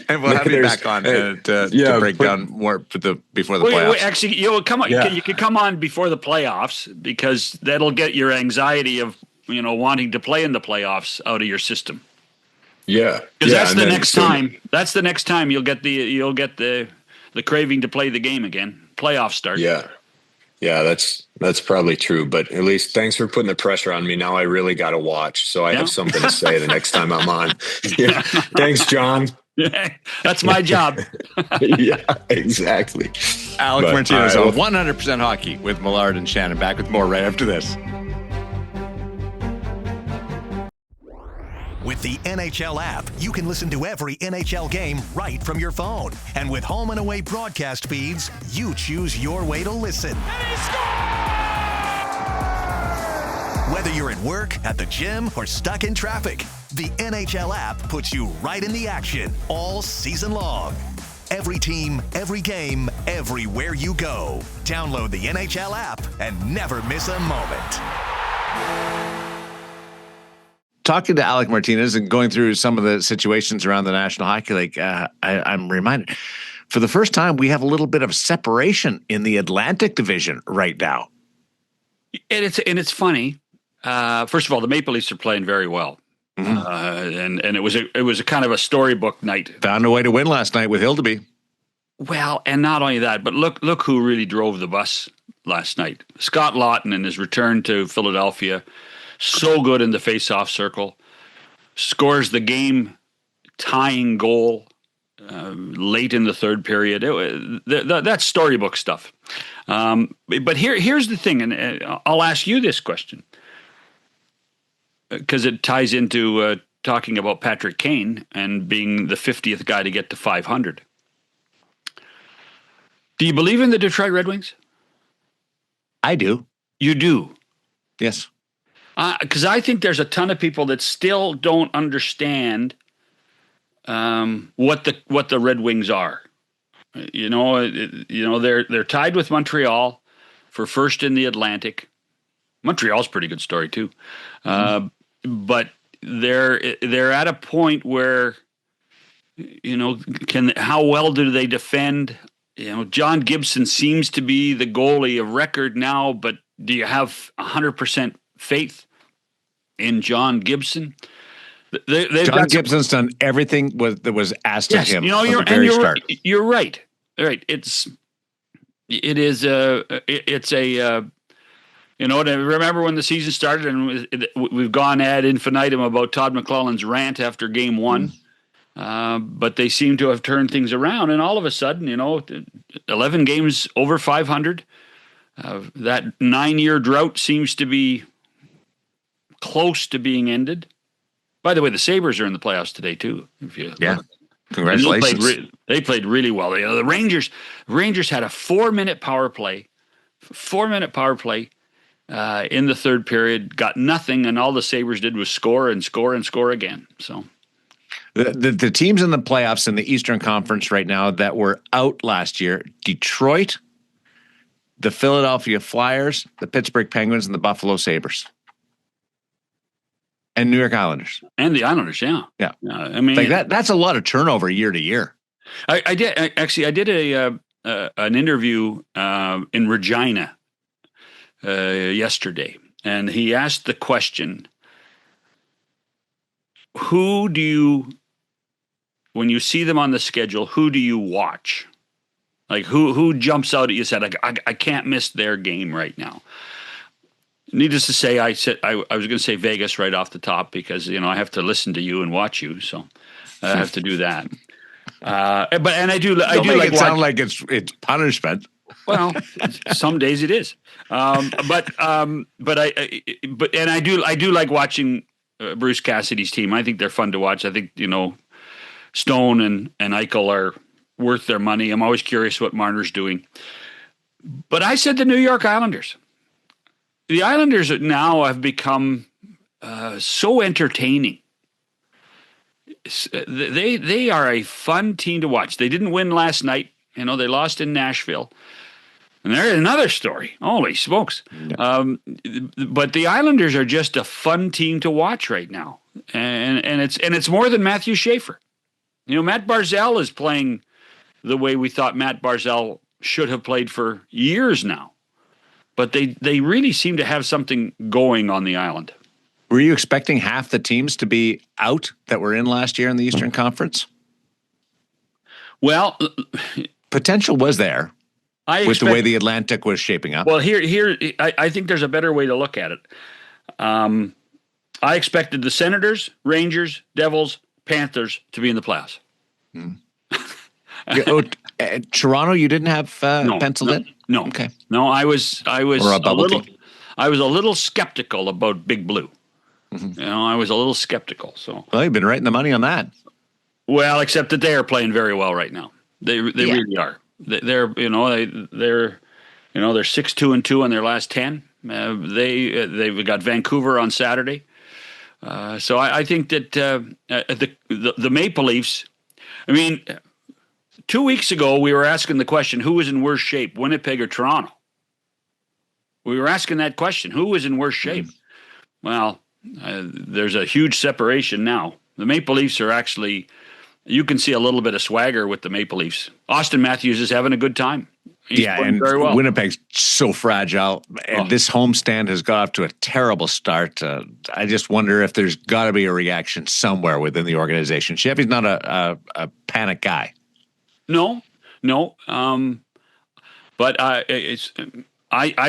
And we'll have you back on to break down more before the playoffs. Actually, come on. You can come on before the playoffs because that'll get your anxiety of wanting to play in the playoffs out of your system. Yeah, because that's the next time. That's the next time you'll get the craving to play the game again. Playoff start. Yeah, that's probably true. But at least thanks for putting the pressure on me. Now I really got to watch, so I have something to say the next time I'm on. Yeah. Thanks, John. That's my job. Yeah, exactly. Alec Martinez on 100% Hockey with Millard and Shannon. Back with more right after this. With the NHL app, you can listen to every NHL game right from your phone. And with home and away broadcast feeds, you choose your way to listen. And he scores! Whether you're at work, at the gym, or stuck in traffic, the NHL app puts you right in the action all season long. Every team, every game, everywhere you go. Download the NHL app and never miss a moment. Talking to Alec Martinez and going through some of the situations around the National Hockey League, I'm reminded, for the first time, we have a little bit of separation in the Atlantic Division right now. And it's funny. First of all, the Maple Leafs are playing very well, and it was a kind of a storybook night. Found a way to win last night with Hildeby. Well, and not only that, but look who really drove the bus last night. Scott Laughton in his return to Philadelphia. So good in the face-off circle, scores the game-tying goal late in the third period. That's storybook stuff. But here's the thing, and I'll ask you this question because it ties into talking about Patrick Kane and being the 50th guy to get to 500. Do you believe in the Detroit Red Wings? I do. You do? Yes. Because I think there's a ton of people that still don't understand what the Red Wings are. They're tied with Montreal for first in the Atlantic. Montreal's a pretty good story too, but they're at a point where how well do they defend? John Gibson seems to be the goalie of record now, but do you have 100% faith in John Gibson? John Gibson's done everything that was asked of him from the very start. You're right. Right. It's a and I remember when the season started and we've gone ad infinitum about Todd McClellan's rant after game one. But they seem to have turned things around, and all of a sudden, 11 games over 500. That 9-year drought seems to be close to being ended. By the way, the Sabres are in the playoffs today too. Congratulations! They played really well. The Rangers had a 4-minute power play. 4-minute power play in the third period, got nothing, and all the Sabres did was score and score and score again. So. The teams in the playoffs in the Eastern Conference right now that were out last year: Detroit, the Philadelphia Flyers, the Pittsburgh Penguins, and the Buffalo Sabres. And New York Islanders. And the Islanders, yeah. I mean, like that's a lot of turnover year to year. I did an interview in Regina yesterday, and he asked the question, who do you, when you see them on the schedule, who do you watch? Like who jumps out at you? Said, I can't miss their game right now. Needless to say, I was going to say Vegas right off the top because I have to listen to you and watch you, so I have to do that. I do like sound like it's punishment. Well, some days it is. But I do like watching Bruce Cassidy's team. I think they're fun to watch. I think Stone and Eichel are worth their money. I'm always curious what Marner's doing. But I said the New York Islanders. The Islanders now have become so entertaining. They are a fun team to watch. They didn't win last night. They lost in Nashville. And there's another story. Holy smokes. Yeah. But the Islanders are just a fun team to watch right now. And it's more than Matthew Schaefer. Matt Barzal is playing the way we thought Matt Barzal should have played for years now. But they really seem to have something going on the island. Were you expecting half the teams to be out that were in last year in the Eastern Conference? Well, potential was there with the way the Atlantic was shaping up. Well, I think there's a better way to look at it. I expected the Senators, Rangers, Devils, Panthers to be in the playoffs. Toronto, you didn't have penciled in? No. Okay. No, I was a little skeptical about Big Blue. Mm-hmm. I was a little skeptical. So, well, you've been right in the money on that. Well, except that they are playing very well right now. They really are. They're 6-2-2 in their last 10. They've got Vancouver on Saturday. So I think that the Maple Leafs. I mean, 2 weeks ago we were asking the question: who was in worse shape, Winnipeg or Toronto? We were asking that question: who was in worse shape? Well, there's a huge separation now. The Maple Leafs are actually. You can see a little bit of swagger with the Maple Leafs. Austin Matthews is having a good time. He's playing very well. Winnipeg's so fragile, and this homestand has got off to a terrible start. I just wonder if there's got to be a reaction somewhere within the organization. Chevy's not a panic guy. No. But I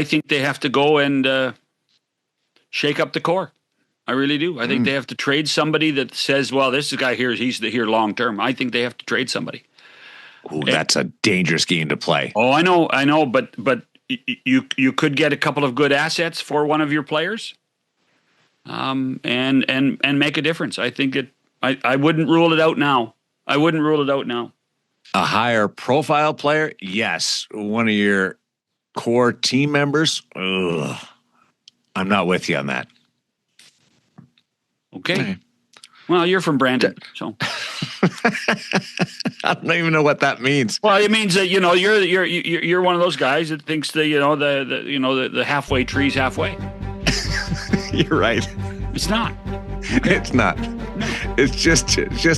think they have to go and shake up the core. I really do. I think they have to trade somebody that says, well, this guy here, he's here long term. I think they have to trade somebody. Ooh, that's a dangerous game to play. Oh, I know, but you could get a couple of good assets for one of your players, and make a difference. I think I wouldn't rule it out now. A higher profile player, yes. One of your core team members, I'm not with you on that. Okay. Well, you're from Brandon, so I don't even know what that means. Well, it means that you're one of those guys that thinks the halfway tree's halfway. You're right. It's not. It's not. No. It's just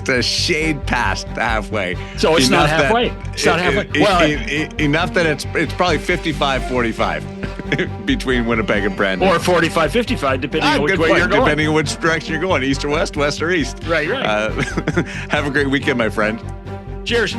a shade past halfway. So it's not halfway. It's not halfway. Enough that it's probably 55-45 between Winnipeg and Brandon. Or 45-55, depending on which way you're going. Depending on which direction you're going, east or west, west or east. Right. Have a great weekend, my friend. Cheers.